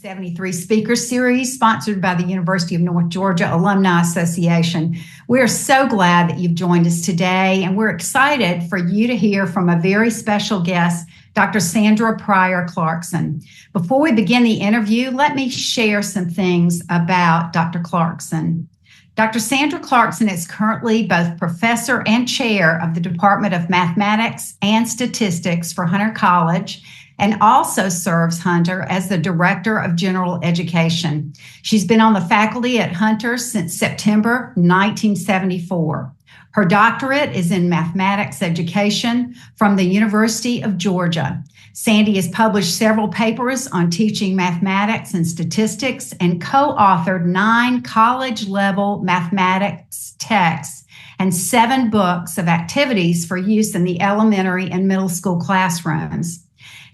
1973 speaker series sponsored by the University of North Georgia Alumni Association. We're so glad that you've joined us today, and we're excited for you to hear from a very special guest, Dr. Sandra Pryor Clarkson. Before we begin the interview, let me share some things about Dr. Clarkson. Dr. Sandra Clarkson is currently both professor and chair of the Department of Mathematics and Statistics for Hunter College, and also serves Hunter as the Director of General Education. She's been on the faculty at Hunter since September 1974. Her doctorate is in mathematics education from the University of Georgia. Sandi has published several papers on teaching mathematics and statistics and co-authored 9 college-level mathematics texts and 7 books of activities for use in the elementary and middle school classrooms.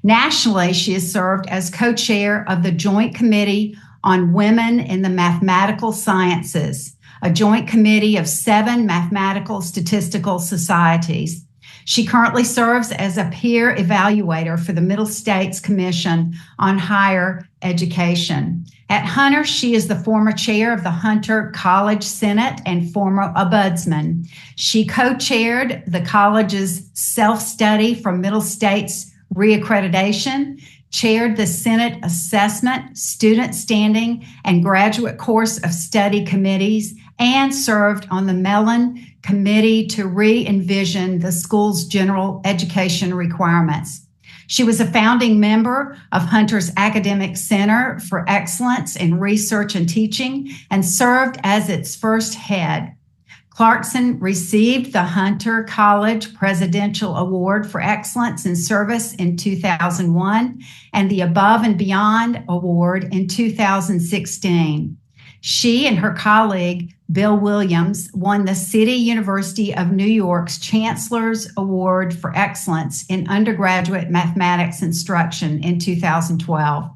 Nationally, she has served as co-chair of the Joint Committee on Women in the Mathematical Sciences, a joint committee of 7 mathematical statistical societies. She currently serves as a peer evaluator for the Middle States Commission on Higher Education. At Hunter, she is the former chair of the Hunter College Senate and former Ombudsman. She co-chaired the college's self-study for Middle States reaccreditation, chaired the Senate Assessment, Student Standing, and Graduate Course of Study committees, and served on the Mellon Committee to re-envision the school's general education requirements. She was a founding member of Hunter's Academic Center for Excellence in Research and Teaching and served as its first head. Clarkson received the Hunter College Presidential Award for Excellence in Service in 2001 and the Above and Beyond Award in 2016. She and her colleague, Bill Williams, won the City University of New York's Chancellor's Award for Excellence in Undergraduate Mathematics Instruction in 2012.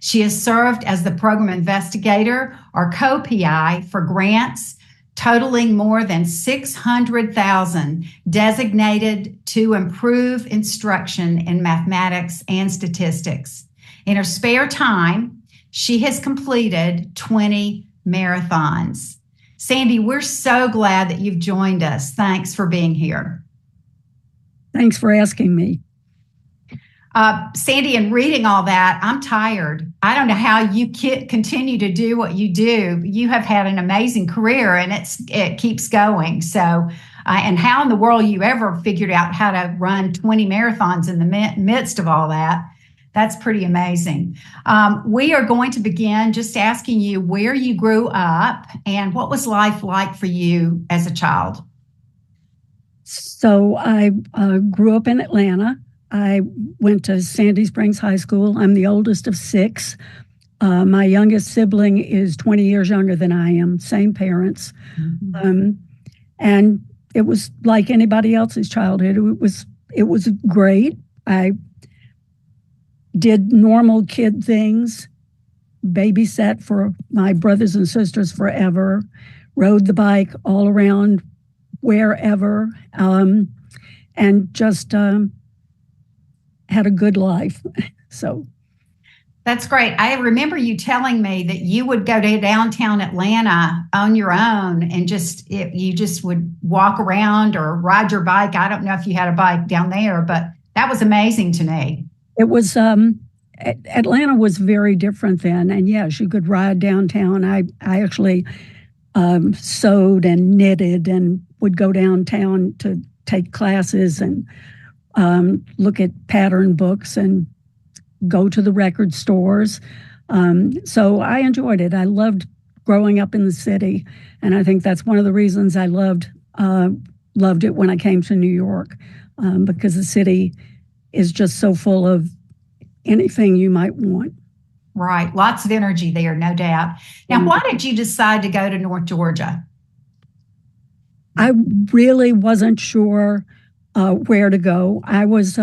She has served as the program investigator or co-PI for grants totaling more than 600,000 designated to improve instruction in mathematics and statistics. In her spare time, she has completed 20 marathons. Sandi, we're so glad that you've joined us. Thanks for being here. Thanks for asking me. Sandi, in reading all that, I'm tired. I don't know how you continue to do what you do. You have had an amazing career, and it keeps going. So, and how in the world you ever figured out how to run 20 marathons in the midst of all that? That's pretty amazing. We are going to begin just asking you where you grew up and what was life like for you as a child? So I grew up in Atlanta. I went to Sandy Springs High School. I'm the oldest of 6. My youngest sibling is 20 years younger than I am, same parents. Mm-hmm. And it was like anybody else's childhood. It was great. I did normal kid things, babysat for my brothers and sisters forever, rode the bike all around wherever, and just had a good life. So that's great. I remember you telling me that you would go to downtown Atlanta on your own and you just would walk around or ride your bike. I don't know if you had a bike down there, but that was amazing to me. It was, Atlanta was very different then. And yes, you could ride downtown. I actually sewed and knitted and would go downtown to take classes and look at pattern books and go to the record stores. So I enjoyed it. I loved growing up in the city. And I think that's one of the reasons I loved it when I came to New York, because the city is just so full of anything you might want. Right. Lots of energy there, no doubt. Now, why did you decide to go to North Georgia? I really wasn't sure where to go. I was,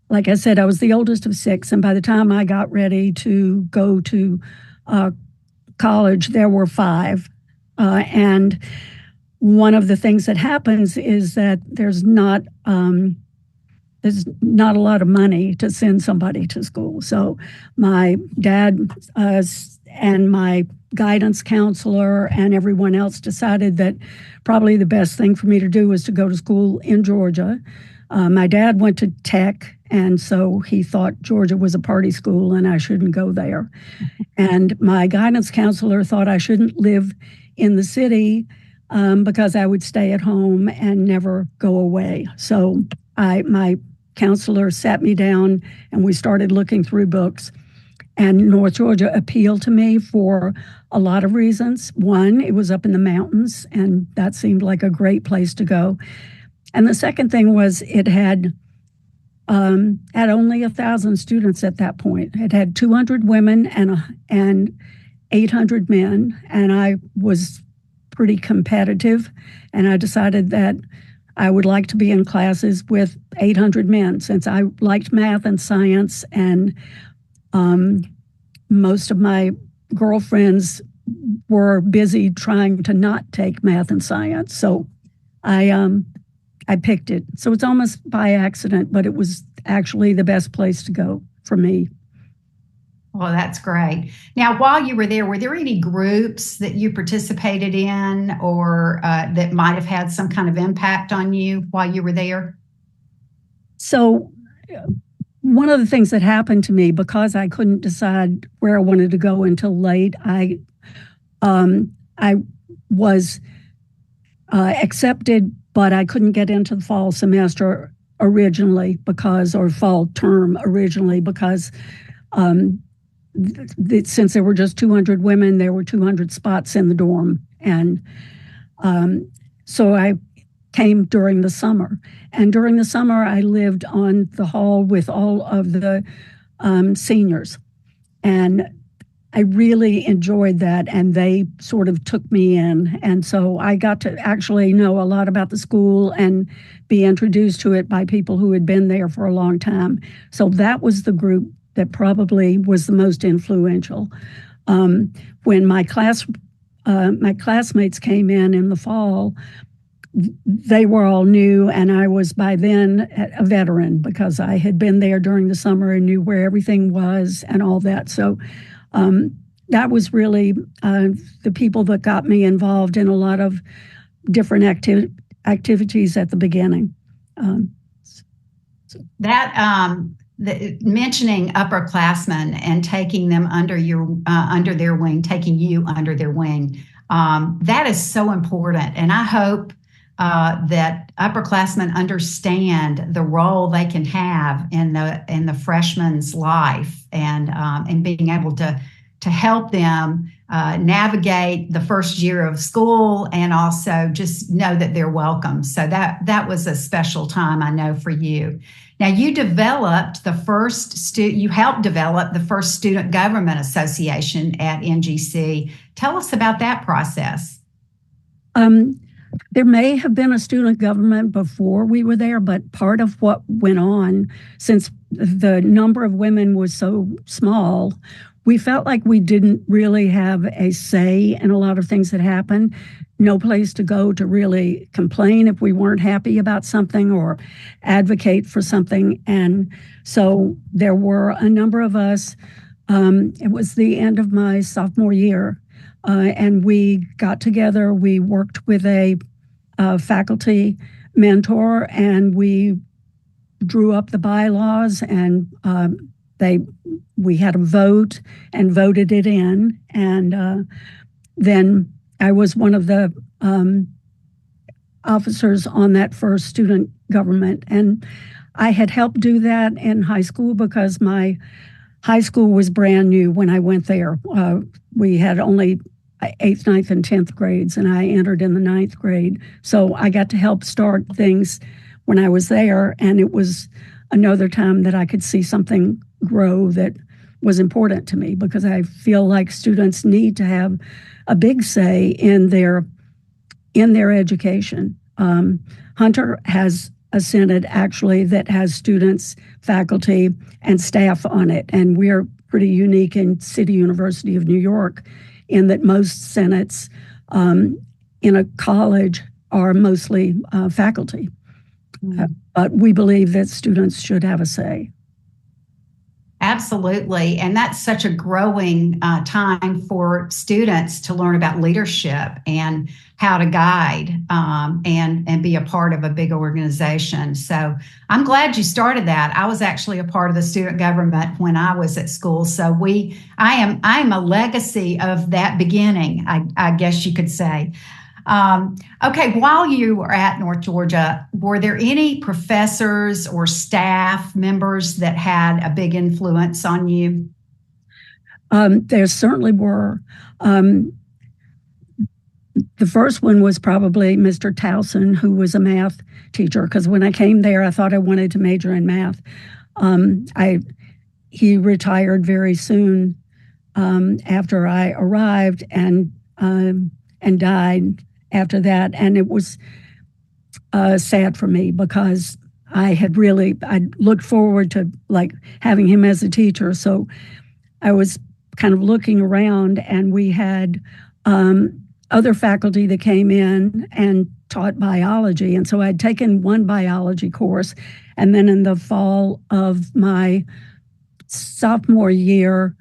like I said, I was the oldest of 6. And by the time I got ready to go to college, there were 5. And one of the things that happens is that there's not there's not a lot of money to send somebody to school. So my dad and my guidance counselor and everyone else decided that probably the best thing for me to do was to go to school in Georgia. My dad went to Tech, and so he thought Georgia was a party school and I shouldn't go there. And my guidance counselor thought I shouldn't live in the city because I would stay at home and never go away. So my counselor sat me down and we started looking through books. And North Georgia appealed to me for a lot of reasons. One, it was up in the mountains, and that seemed like a great place to go. And the second thing was it had only 1,000 students at that point. It had 200 women and 800 men, and I was pretty competitive, and I decided that I would like to be in classes with 800 men since I liked math and science, and most of my girlfriends were busy trying to not take math and science. So I picked it. So it's almost by accident, but it was actually the best place to go for me. Well, that's great. Now, while you were there any groups that you participated in or that might have had some kind of impact on you while you were there? So one of the things that happened to me, because I couldn't decide where I wanted to go until late, I was accepted, but I couldn't get into the fall semester originally or fall term originally because since there were just 200 women, there were 200 spots in the dorm. And so I came during the summer. And during the summer, I lived on the hall with all of the seniors. And I really enjoyed that, and they sort of took me in. And so I got to actually know a lot about the school and be introduced to it by people who had been there for a long time. So that was the group that probably was the most influential. When my classmates came in the fall, they were all new, and I was by then a veteran because I had been there during the summer and knew where everything was and all that. So that was really the people that got me involved in a lot of different activities at the beginning. Mentioning upperclassmen and taking them under their wing, taking you under their wing, that is so important. And I hope that upperclassmen understand the role they can have in the freshman's life and being able to help them navigate the first year of school and also just know that they're welcome. So that was a special time, I know, for you. Now, you helped develop the first student government association at NGC. Tell us about that process. There may have been a student government before we were there, but part of what went on, since the number of women was so small, we felt like we didn't really have a say in a lot of things that happened. No place to go to really complain if we weren't happy about something or advocate for something. And so there were a number of us. It was the end of my sophomore year. And we got together, we worked with a faculty mentor, and we drew up the bylaws, and we had a vote and voted it in. And then I was one of the officers on that first student government. And I had helped do that in high school because my high school was brand new when I went there. We had only 8th, 9th, and 10th grades, and I entered in the 9th grade. So I got to help start things when I was there, and it was another time that I could see something grow that was important to me because I feel like students need to have a big say in their education. Hunter has a Senate actually that has students, faculty, and staff on it, and we're pretty unique in City University of New York in that most Senates in a college are mostly faculty. but we believe that students should have a say. Absolutely. And that's such a growing time for students to learn about leadership and how to guide and be a part of a big organization. So I'm glad you started that. I was actually a part of the student government when I was at school. So I am a legacy of that beginning, I guess you could say. Okay, while you were at North Georgia, were there any professors or staff members that had a big influence on you? There certainly were. The first one was probably Mr. Towson, who was a math teacher, because when I came there, I thought I wanted to major in math. He retired very soon after I arrived and died after that, and it was sad for me because I looked forward to like having him as a teacher. So I was kind of looking around, and we had other faculty that came in and taught biology, and so I'd taken one biology course, and then in the fall of my sophomore year,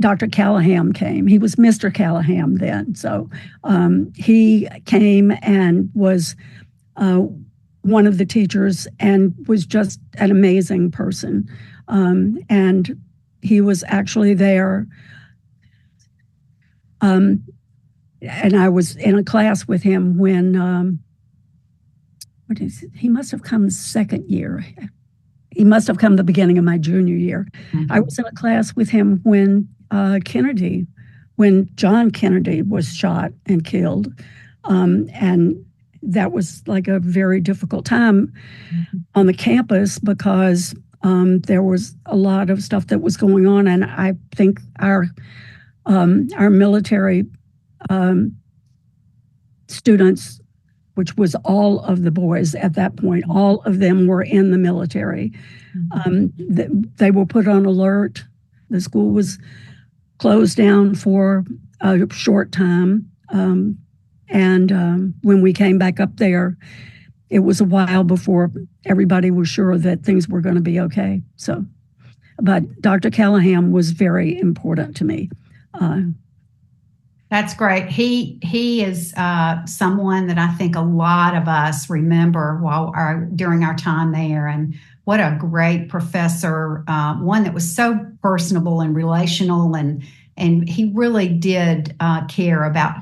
Dr. Callahan came. He was Mr. Callahan then. So he came and was one of the teachers and was just an amazing person. And he was actually there. And I was in a class with him when, he must have come second year. He must have come the beginning of my junior year. Mm-hmm. I was in a class with him when John Kennedy was shot and killed. And that was like a very difficult time on the campus because there was a lot of stuff that was going on. And I think our military students, which was all of the boys at that point, all of them were in the military. They were put on alert. The school was closed down for a short time. And when we came back up there, it was a while before everybody was sure that things were going to be okay. So, but Dr. Callahan was very important to me. That's great. He is someone that I think a lot of us remember during our time there, and what a great professor, one that was so personable and relational, and he really did care about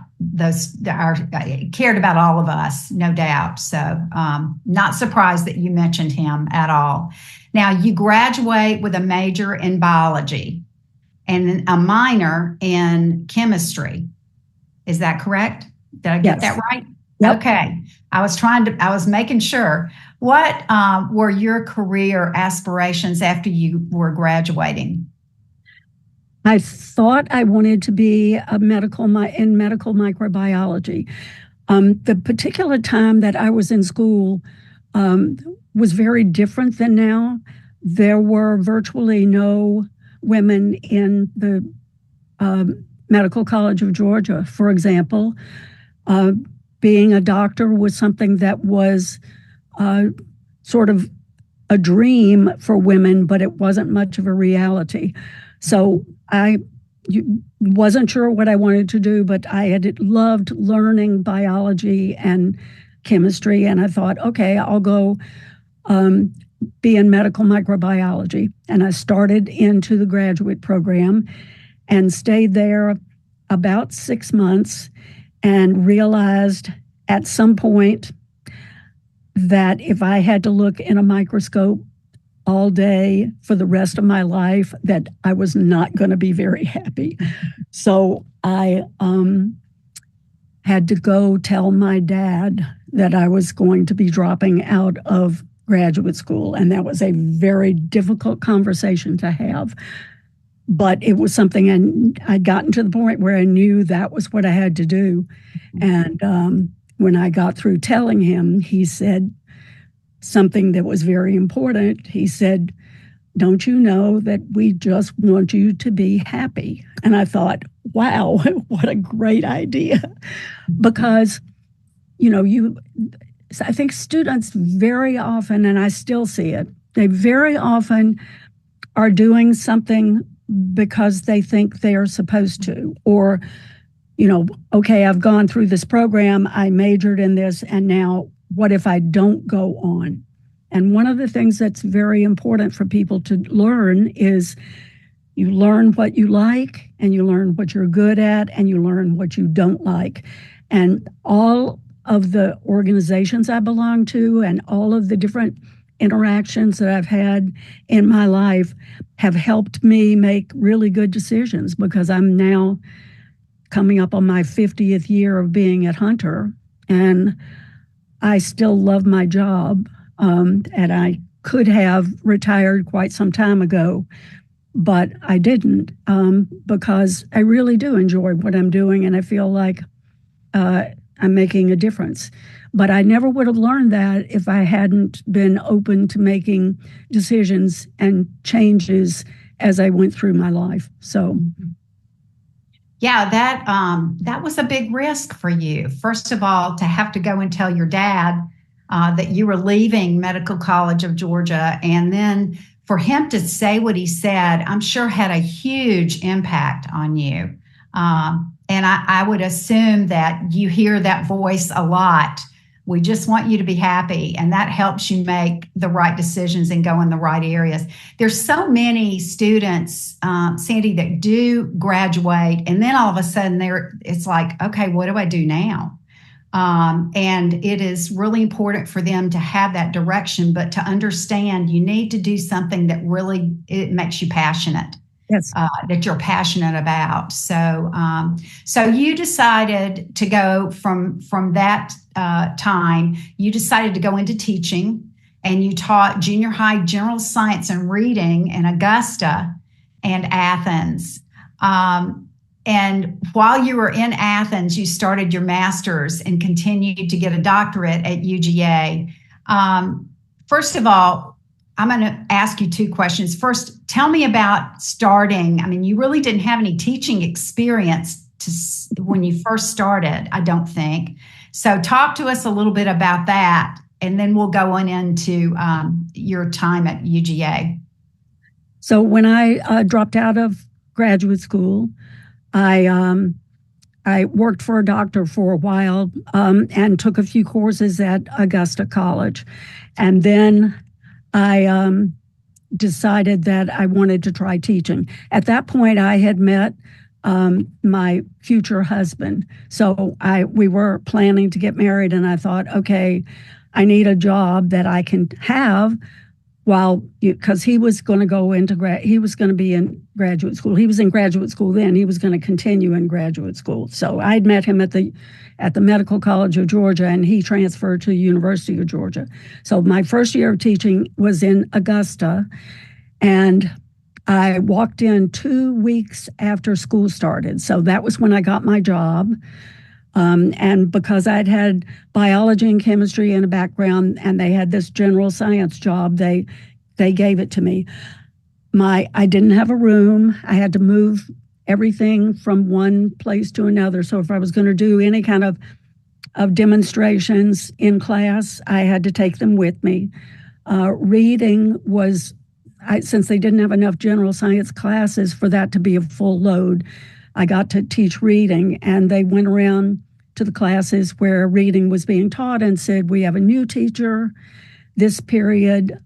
cared about all of us, no doubt. So not surprised that you mentioned him at all. Now, you graduate with a major in biology and a minor in chemistry. Is that correct? Did I get that right? Yep. Okay. I was making sure. What were your career aspirations after you were graduating? I thought I wanted to be in medical microbiology. The particular time that I was in school was very different than now. There were virtually no women in the Medical College of Georgia, for example. Being a doctor was something that was sort of a dream for women, but it wasn't much of a reality. So I wasn't sure what I wanted to do, but I had loved learning biology and chemistry, and I thought, okay, I'll go be in medical microbiology. And I started into the graduate program and stayed there about 6 months and realized at some point that if I had to look in a microscope all day for the rest of my life, that I was not going to be very happy. So I had to go tell my dad that I was going to be dropping out of graduate school. And that was a very difficult conversation to have. But it was something, and I'd gotten to the point where I knew that was what I had to do. And when I got through telling him, he said something that was very important. He said, "Don't you know that we just want you to be happy?" And I thought, wow, what a great idea. Because, I think students very often, and I still see it, they very often are doing something because they think they are supposed to, or, okay, I've gone through this program, I majored in this, and now what if I don't go on? And one of the things that's very important for people to learn is you learn what you like, and you learn what you're good at, and you learn what you don't like. And all of the organizations I belong to and all of the different interactions that I've had in my life have helped me make really good decisions, because I'm now coming up on my 50th year of being at Hunter, and I still love my job. And I could have retired quite some time ago, but I didn't, because I really do enjoy what I'm doing, and I feel like I'm making a difference. But I never would have learned that if I hadn't been open to making decisions and changes as I went through my life. So, yeah, that was a big risk for you. First of all, to have to go and tell your dad that you were leaving Medical College of Georgia, and then for him to say what he said, I'm sure had a huge impact on you. And I would assume that you hear that voice a lot. We just want you to be happy, and that helps you make the right decisions and go in the right areas. There's so many students, Sandi, that do graduate, and then all of a sudden it's like, okay, what do I do now? And it is really important for them to have that direction, but to understand you need to do something that really it makes you passionate. yes. That you're passionate about. So you decided to go from that time. You decided to go into teaching, and you taught junior high general science and reading in Augusta and Athens. And while you were in Athens, you started your master's and continued to get a doctorate at UGA. First of all, I'm going to ask you two questions. First, tell me about starting. I mean, you really didn't have any teaching experience when you first started, I don't think. So talk to us a little bit about that, and then we'll go on into your time at UGA. So when I dropped out of graduate school, I worked for a doctor for a while, and took a few courses at Augusta College. And then I decided that I wanted to try teaching. At that point, I had met my future husband. So we were planning to get married, and I thought, okay, I need a job that I can have because he was going to go into he was going to be in graduate school. He was in graduate school then. He was going to continue in graduate school. So I'd met him at the Medical College of Georgia, and he transferred to the University of Georgia. So my first year of teaching was in Augusta, and I walked in 2 weeks after school started. So that was when I got my job. And because I'd had biology and chemistry in a background, and they had this general science job, they gave it to me. I didn't have a room. I had to move everything from one place to another. So if I was going to do any kind of demonstrations in class, I had to take them with me. Reading was, since they didn't have enough general science classes for that to be a full load, I got to teach reading, and they went around to the classes where reading was being taught and said, we have a new teacher this period.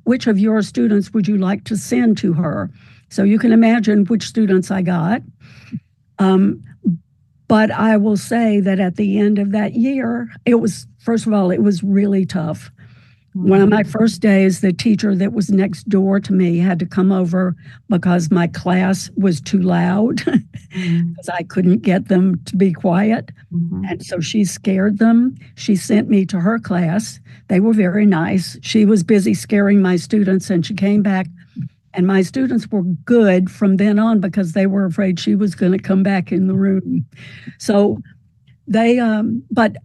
Which of your students would you like to send to her? So you can imagine which students I got. But I will say that at the end of that year, first of all, it was really tough. One of my first days, the teacher that was next door to me had to come over because my class was too loud, because I couldn't get them to be quiet. And so she scared them. She sent me to her class. They were very nice. She was busy scaring my students, and she came back, and my students were good from then on because they were afraid she was going to come back in the room. So but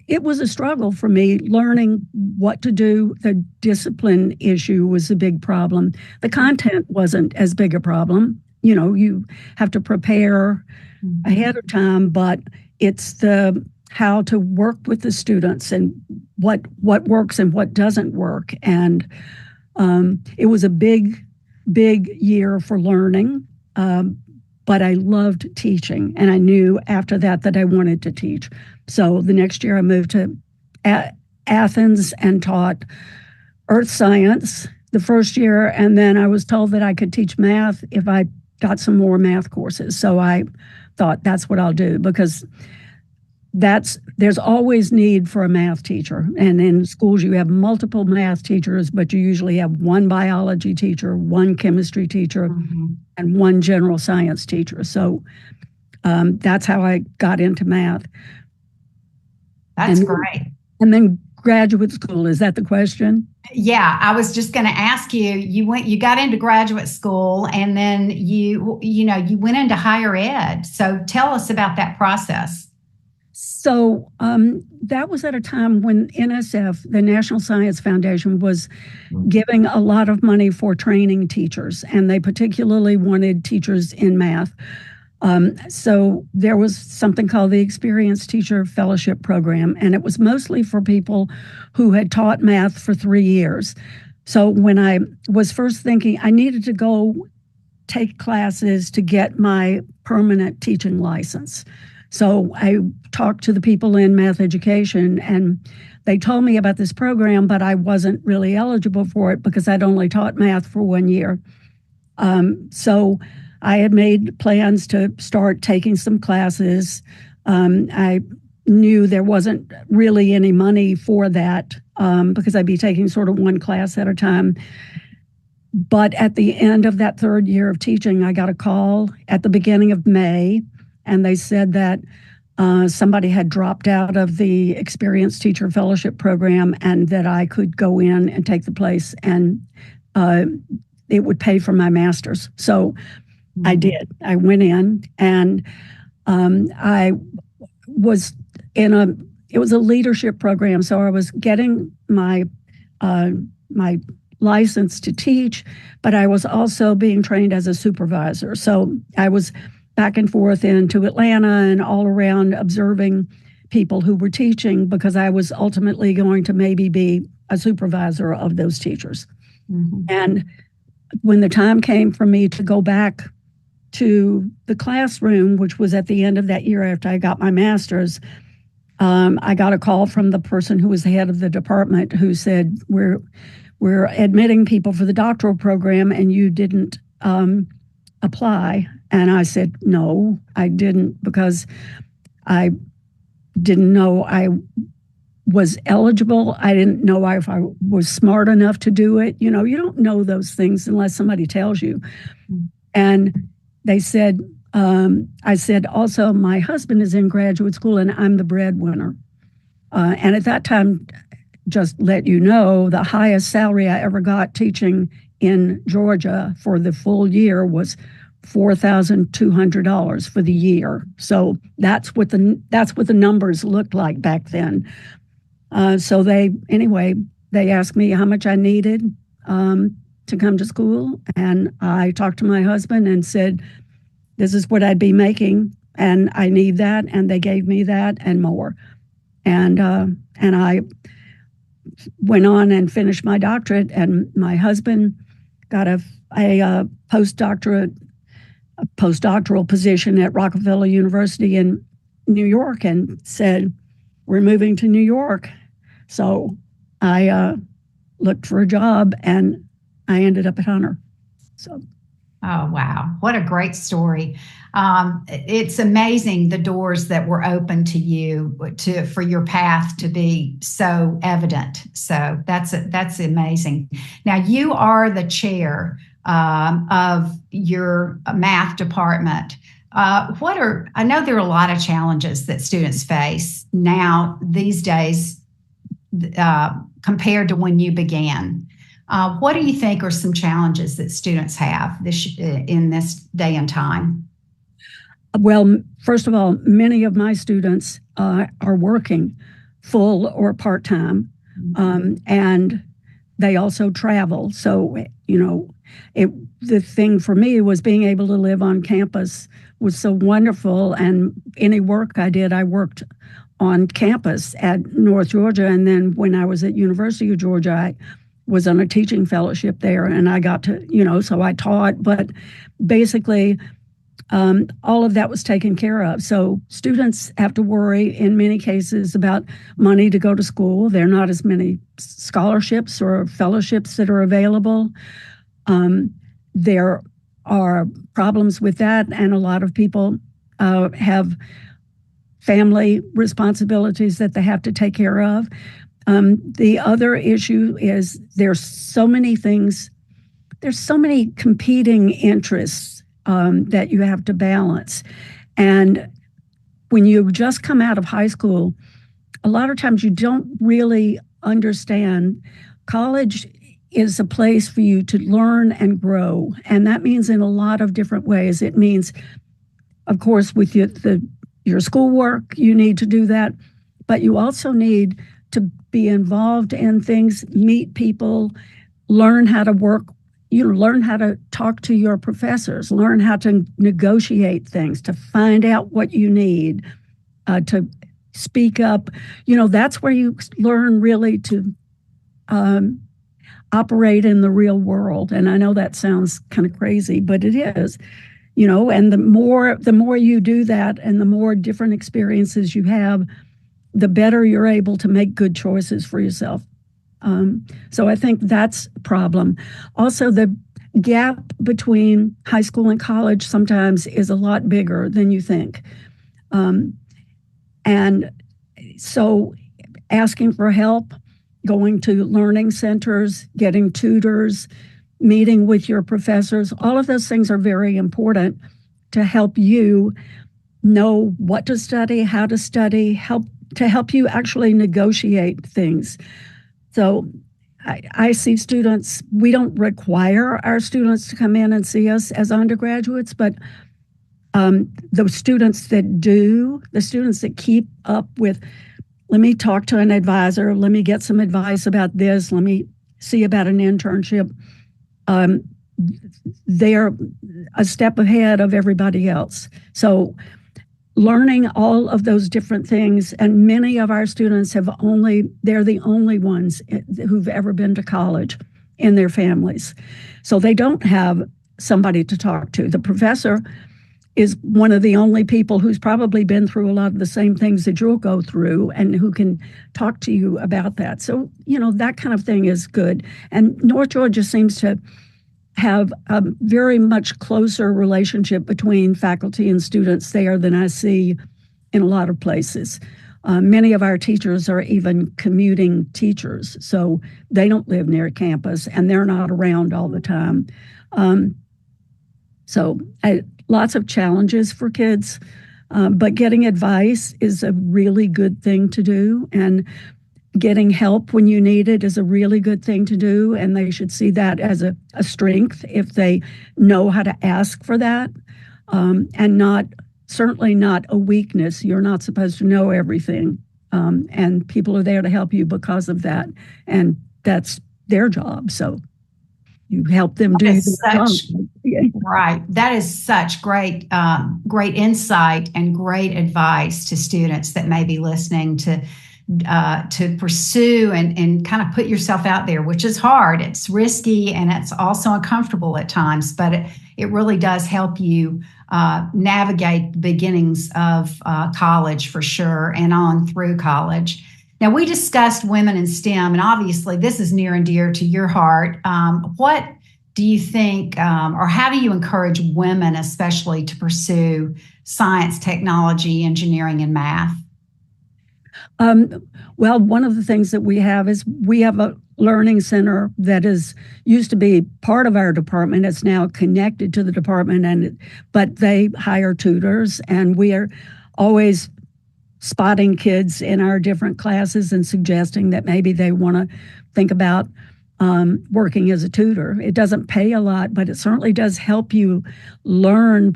it was a struggle for me learning what to do. The discipline issue was a big problem. The content wasn't as big a problem. You have to prepare ahead of time, but it's the how to work with the students and what works and what doesn't work. And it was a big year for learning, but I loved teaching, and I knew after that I wanted to teach. So the next year I moved to Athens and taught earth science the first year, and then I was told that I could teach math if I got some more math courses. So I thought that's what I'll do, because there's always need for a math teacher. And in schools you have multiple math teachers, but you usually have one biology teacher, one chemistry teacher, and one general science teacher. So that's how I got into math. That's great. And then graduate school, is that the question? Yeah, I was just going to ask you, you got into graduate school, and then you went into higher ed. So tell us about that process. So that was at a time when NSF, the National Science Foundation, was giving a lot of money for training teachers, and they particularly wanted teachers in math. So there was something called the Experienced Teacher Fellowship Program, and it was mostly for people who had taught math for 3 years. So when I was first thinking I needed to go take classes to get my permanent teaching license. So I talked to the people in math education, and they told me about this program, but I wasn't really eligible for it because I'd only taught math for 1 year. So I had made plans to start taking some classes. I knew there wasn't really any money for that because I'd be taking sort of one class at a time. But at the end of that 3rd year of teaching, I got a call at the beginning of May, and they said that somebody had dropped out of the Experienced Teacher Fellowship Program and that I could go in and take the place, and it would pay for my master's. So I did. I went in, and I was it was a leadership program. So I was getting my license to teach, but I was also being trained as a supervisor. So I was back and forth into Atlanta and all around observing people who were teaching, because I was ultimately going to maybe be a supervisor of those teachers. And when the time came for me to go back to the classroom, which was at the end of that year after I got my master's, I got a call from the person who was the head of the department, who said, we're admitting people for the doctoral program and you didn't apply. And I said, no, I didn't, because I didn't know I was eligible. I didn't know if I was smart enough to do it. You don't know those things unless somebody tells you. And they said, I said, also, my husband is in graduate school and I'm the breadwinner. And at that time, just let you know, the highest salary I ever got teaching in Georgia for the full year was $4,200 for the year. So that's what the numbers looked like back then. So they asked me how much I needed to come to school, and I talked to my husband and said, this is what I'd be making, and I need that, and they gave me that and more. And I went on and finished my doctorate, and my husband got a postdoctoral position at Rockefeller University in New York, and said, we're moving to New York. So I looked for a job, and I ended up at Hunter. So. Oh, wow. What a great story. It's amazing the doors that were open to you for your path to be so evident. So that's amazing. Now, you are the chair of your math department. I know there are a lot of challenges that students face now these days compared to when you began. What do you think are some challenges that students have in this day and time? Well, first of all, many of my students are working full or part-time, and they also travel. So, the thing for me was being able to live on campus was so wonderful, and any work I did, I worked on campus at North Georgia. And then when I was at University of Georgia, I was on a teaching fellowship there, and I got to, so I taught, but basically all of that was taken care of. So students have to worry in many cases about money to go to school. There are not as many scholarships or fellowships that are available. There are problems with that, and a lot of people have family responsibilities that they have to take care of. The other issue is there's so many competing interests that you have to balance. And when you just come out of high school, a lot of times you don't really understand. College is a place for you to learn and grow. And that means in a lot of different ways. It means, of course, with your schoolwork, you need to do that, but you also need to be involved in things, meet people, learn how to work, learn how to talk to your professors, learn how to negotiate things, to find out what you need, to speak up. That's where you learn really to operate in the real world. And I know that sounds kind of crazy, but it is. And the more you do that and the more different experiences you have, the better you're able to make good choices for yourself. So I think that's a problem. Also, the gap between high school and college sometimes is a lot bigger than you think. And so asking for help, going to learning centers, getting tutors, meeting with your professors, all of those things are very important to help you know what to study, how to study, help you actually negotiate things. So I see students, we don't require our students to come in and see us as undergraduates, but the students that do, the students that keep up with, let me talk to an advisor, let me get some advice about this, let me see about an internship, they're a step ahead of everybody else. So learning all of those different things, and many of our students they're the only ones who've ever been to college in their families. So they don't have somebody to talk to. The professor is one of the only people who's probably been through a lot of the same things that you'll go through and who can talk to you about that. So, that kind of thing is good. And North Georgia seems to have a very much closer relationship between faculty and students there than I see in a lot of places. Many of our teachers are even commuting teachers, so they don't live near campus and they're not around all the time. Lots of challenges for kids, but getting advice is a really good thing to do, and getting help when you need it is a really good thing to do, and they should see that as a strength if they know how to ask for that, and certainly not a weakness. You're not supposed to know everything, and people are there to help you because of that, and that's their job. So you help them do their job. Right. That is such great insight and great advice to students that may be listening to pursue and kind of put yourself out there, which is hard. It's risky and it's also uncomfortable at times, but it really does help you navigate the beginnings of college for sure and on through college. Now, we discussed women in STEM, and obviously this is near and dear to your heart. What do you think, or how do you encourage women especially to pursue science, technology, engineering, and math? Well, one of the things that we have is we have a learning center that used to be part of our department. It's now connected to the department, but they hire tutors, and we are always spotting kids in our different classes and suggesting that maybe they want to think about working as a tutor. It doesn't pay a lot, but it certainly does help you learn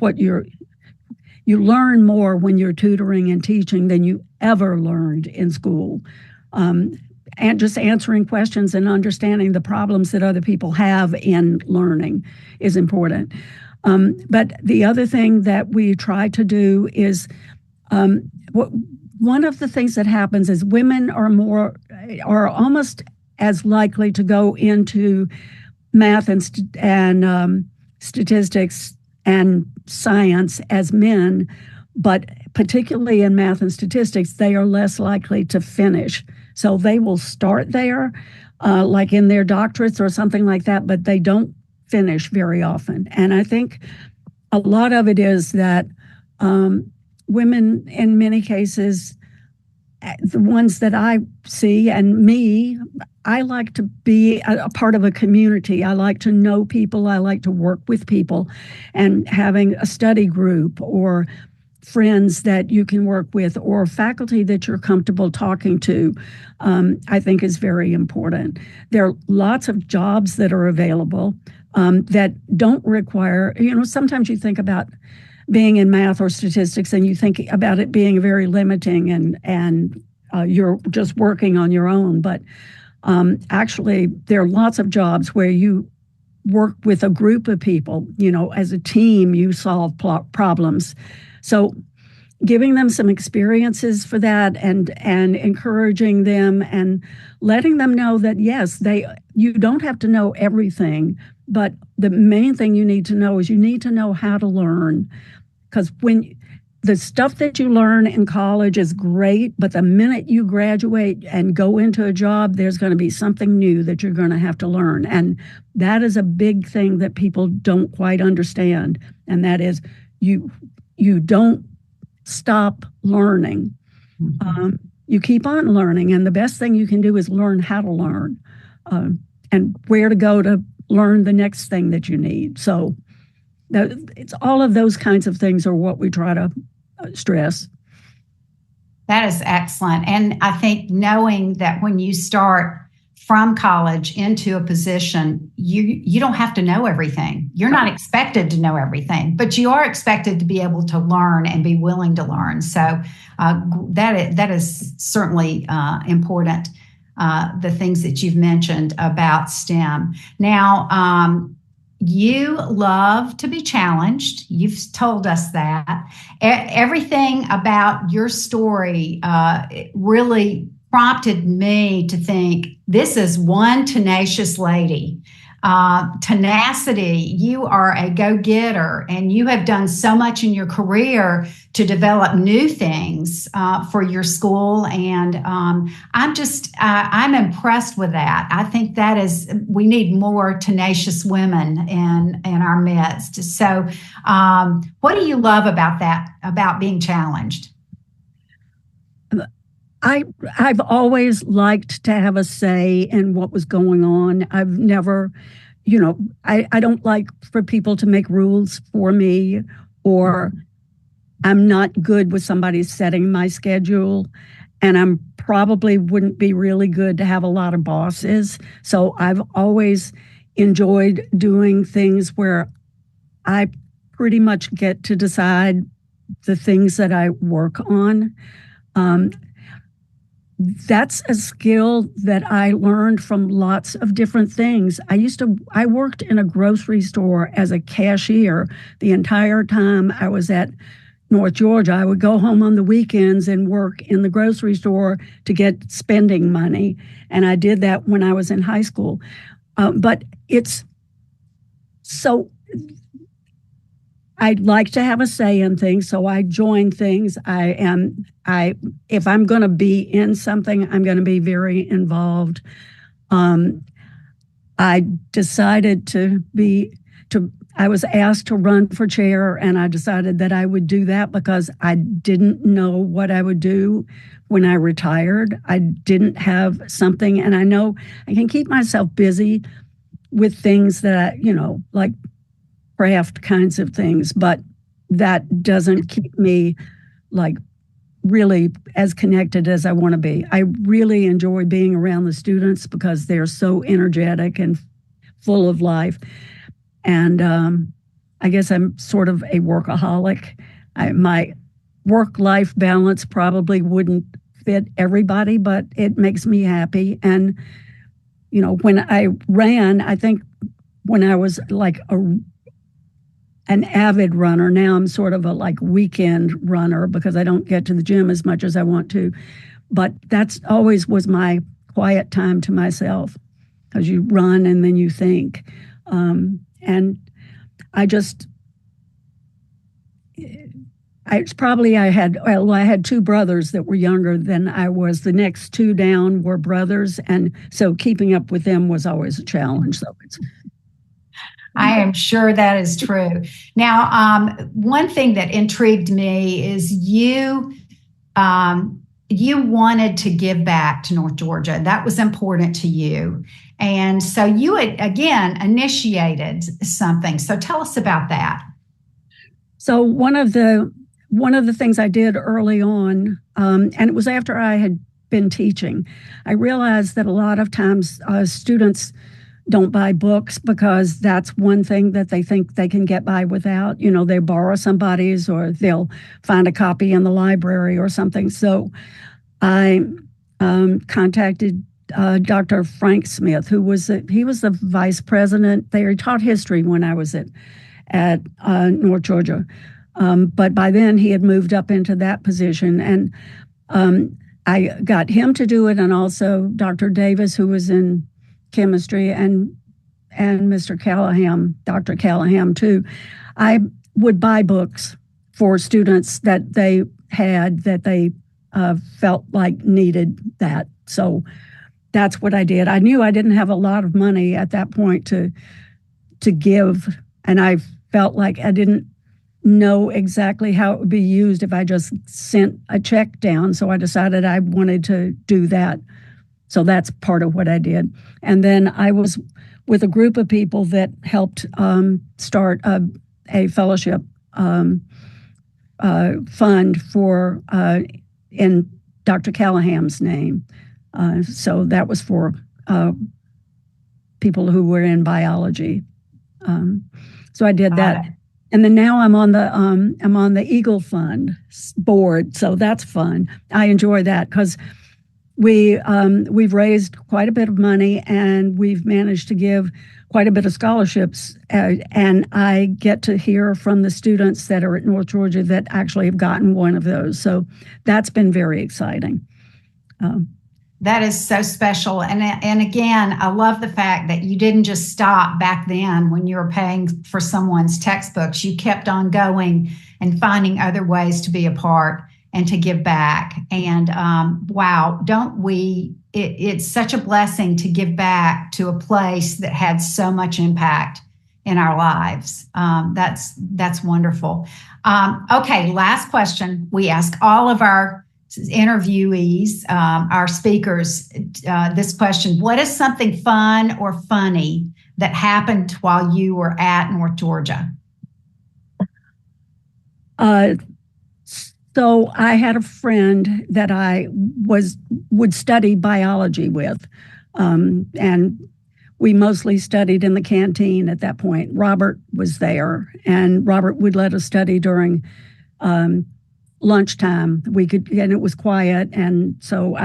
you learn more when you're tutoring and teaching than you ever learned in school. And just answering questions and understanding the problems that other people have in learning is important. But the other thing that we try to do is one of the things that happens is women are almost as likely to go into math and statistics and science as men, but particularly in math and statistics, they are less likely to finish. So they will start there, like in their doctorates or something like that, but they don't finish very often. And I think a lot of it is that women, in many cases, the ones that I see, and me, I like to be a part of a community. I like to know people. I like to work with people, and having a study group or friends that you can work with or faculty that you're comfortable talking to, I think is very important. There are lots of jobs that are available that don't require, sometimes you think about being in math or statistics and you think about it being very limiting and you're just working on your own. But actually, there are lots of jobs where you work with a group of people, as a team, you solve problems. So giving them some experiences for that and encouraging them and letting them know that, yes, you don't have to know everything, but the main thing you need to know is you need to know how to learn. Because when the stuff that you learn in college is great, but the minute you graduate and go into a job, there's going to be something new that you're going to have to learn. And that is a big thing that people don't quite understand. And that is you don't stop learning. Mm-hmm. You keep on learning. And the best thing you can do is learn how to learn and where to go to learn the next thing that you need. So it's all of those kinds of things are what we try to stress. That is excellent. And I think knowing that when you start from college into a position, you don't have to know everything. You're not expected to know everything, but you are expected to be able to learn and be willing to learn. So that is certainly important, the things that you've mentioned about STEM. Now, you love to be challenged. You've told us that. Everything about your story really prompted me to think, this is one tenacious lady. Tenacity, you are a go-getter, and you have done so much in your career to develop new things for your school. And I'm impressed with that. I think we need more tenacious women in our midst. So what do you love about that, about being challenged? I've always liked to have a say in what was going on. I've never, I don't like for people to make rules for me, or I'm not good with somebody setting my schedule, and I'm probably wouldn't be really good to have a lot of bosses. So I've always enjoyed doing things where I pretty much get to decide the things that I work on. That's a skill that I learned from lots of different things. I worked in a grocery store as a cashier the entire time I was at North Georgia. I would go home on the weekends and work in the grocery store to get spending money. And I did that when I was in high school. But it's so I'd like to have a say in things, so I join things. If I'm going to be in something, I'm going to be very involved. I decided I was asked to run for chair, and I decided that I would do that because I didn't know what I would do when I retired. I didn't have something, and I know I can keep myself busy with things that, like craft kinds of things, but that doesn't keep me like really as connected as I want to be. I really enjoy being around the students because they're so energetic and full of life. And I guess I'm sort of a workaholic. My work-life balance probably wouldn't fit everybody, but it makes me happy. And, when I ran, I think when I was like an avid runner. Now I'm sort of a like weekend runner because I don't get to the gym as much as I want to. But that's always was my quiet time to myself, because you run and then you think. And I just, I had two brothers that were younger than I was. The next two down were brothers, and so keeping up with them was always a challenge. So I am sure that is true. Now, one thing that intrigued me is you wanted to give back to North Georgia. That was important to you. And so you had, again, initiated something. So tell us about that. So one of the things I did early on, and it was after I had been teaching, I realized that a lot of times students don't buy books because that's one thing that they think they can get by without. You know, they borrow somebody's or they'll find a copy in the library or something. So I contacted Dr. Frank Smith, he was the vice president there. He taught history when I was at North Georgia. But by then he had moved up into that position. And I got him to do it, and also Dr. Davis, who was in chemistry, and Mr. Callahan, Dr. Callahan too. I would buy books for students that they felt like needed that. So that's what I did. I knew I didn't have a lot of money at that point to give, and I felt like I didn't know exactly how it would be used if I just sent a check down. So I decided I wanted to do that. So that's part of what I did. And then I was with a group of people that helped start a fellowship fund for in Dr. Callahan's name. So that was for people who were in biology. So I did that. And then now I'm on the Eagle Fund board. So that's fun. I enjoy that because we've raised quite a bit of money, and we've managed to give quite a bit of scholarships. And I get to hear from the students that are at North Georgia that actually have gotten one of those. So that's been very exciting. That is so special. And again, I love the fact that you didn't just stop back then when you were paying for someone's textbooks. You kept on going and finding other ways to be a part and to give back. And wow, it's such a blessing to give back to a place that had so much impact in our lives. That's wonderful. Okay, last question. We ask all of our interviewees, our speakers, this question: what is something fun or funny that happened while you were at North Georgia? So I had a friend that I would study biology with, and we mostly studied in the canteen at that point. Robert was there, and Robert would let us study during lunchtime. And it was quiet, and so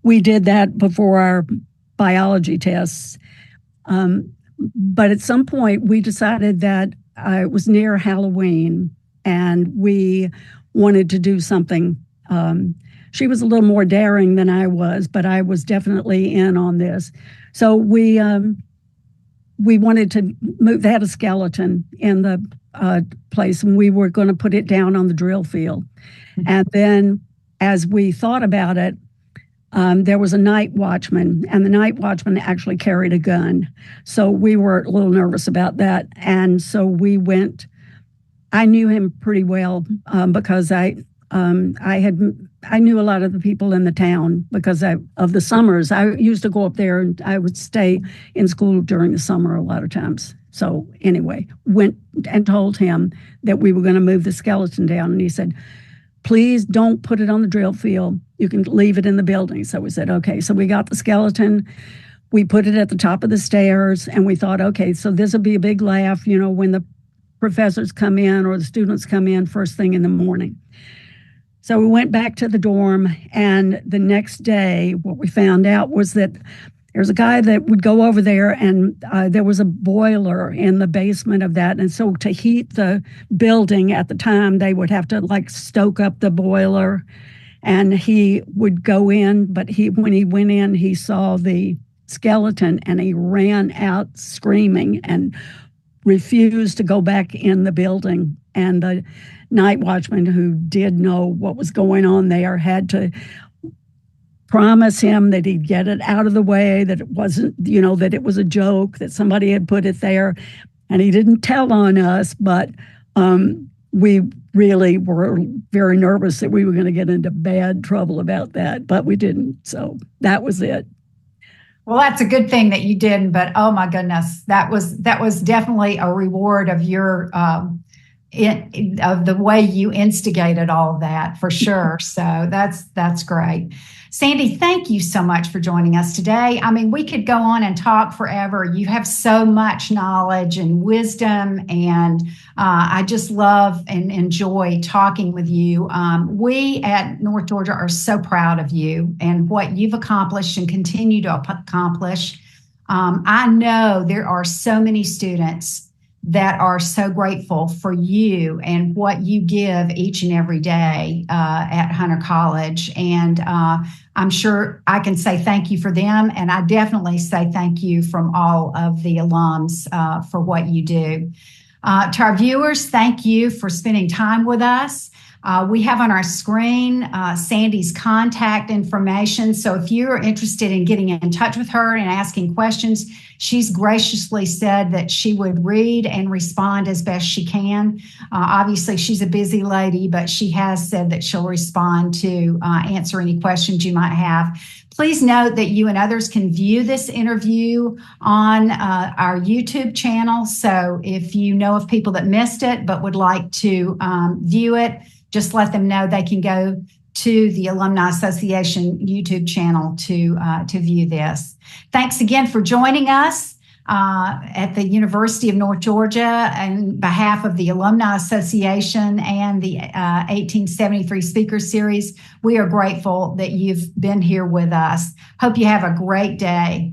we did that before our biology tests. But at some point, we decided that it was near Halloween, and we wanted to do something. She was a little more daring than I was, but I was definitely in on this. So we wanted to move. They had a skeleton in the place, and we were going to put it down on the drill field. And then as we thought about it, there was a night watchman, and the night watchman actually carried a gun. So we were a little nervous about that. And so we went. I knew him pretty well because I knew a lot of the people in the town because of the summers. I used to go up there, and I would stay in school during the summer a lot of times. So anyway, went and told him that we were going to move the skeleton down. And he said, please don't put it on the drill field. You can leave it in the building. So we said, okay. So we got the skeleton. We put it at the top of the stairs, and we thought, okay, so this will be a big laugh, when the professors come in or the students come in first thing in the morning. So we went back to the dorm, and the next day, what we found out was that there's a guy that would go over there, and there was a boiler in the basement of that. And so to heat the building at the time, they would have to like stoke up the boiler. And he would go in, but when he went in, he saw the skeleton and he ran out screaming and refused to go back in the building. And the night watchman, who did know what was going on there, had to promise him that he'd get it out of the way, that it wasn't, that it was a joke, that somebody had put it there. And he didn't tell on us, but we really were very nervous that we were going to get into bad trouble about that, but we didn't. So that was it. Well, that's a good thing that you didn't, but oh my goodness, that was definitely a reward of your of the way you instigated all of that, for sure. So that's great. Sandi, thank you so much for joining us today. I mean, we could go on and talk forever. You have so much knowledge and wisdom, and I just love and enjoy talking with you. We at North Georgia are so proud of you and what you've accomplished and continue to accomplish. I know there are so many students that are so grateful for you and what you give each and every day at Hunter College. And I'm sure I can say thank you for them. And I definitely say thank you from all of the alums for what you do. To our viewers, thank you for spending time with us. We have on our screen Sandi's contact information. So if you're interested in getting in touch with her and asking questions, she's graciously said that she would read and respond as best she can. Obviously, she's a busy lady, but she has said that she'll respond to answer any questions you might have. Please note that you and others can view this interview on our YouTube channel. So if you know of people that missed it but would like to view it, just let them know they can go to the Alumni Association YouTube channel to view this. Thanks again for joining us at the University of North Georgia on behalf of the Alumni Association and the 1873 Speaker Series. We are grateful that you've been here with us. Hope you have a great day.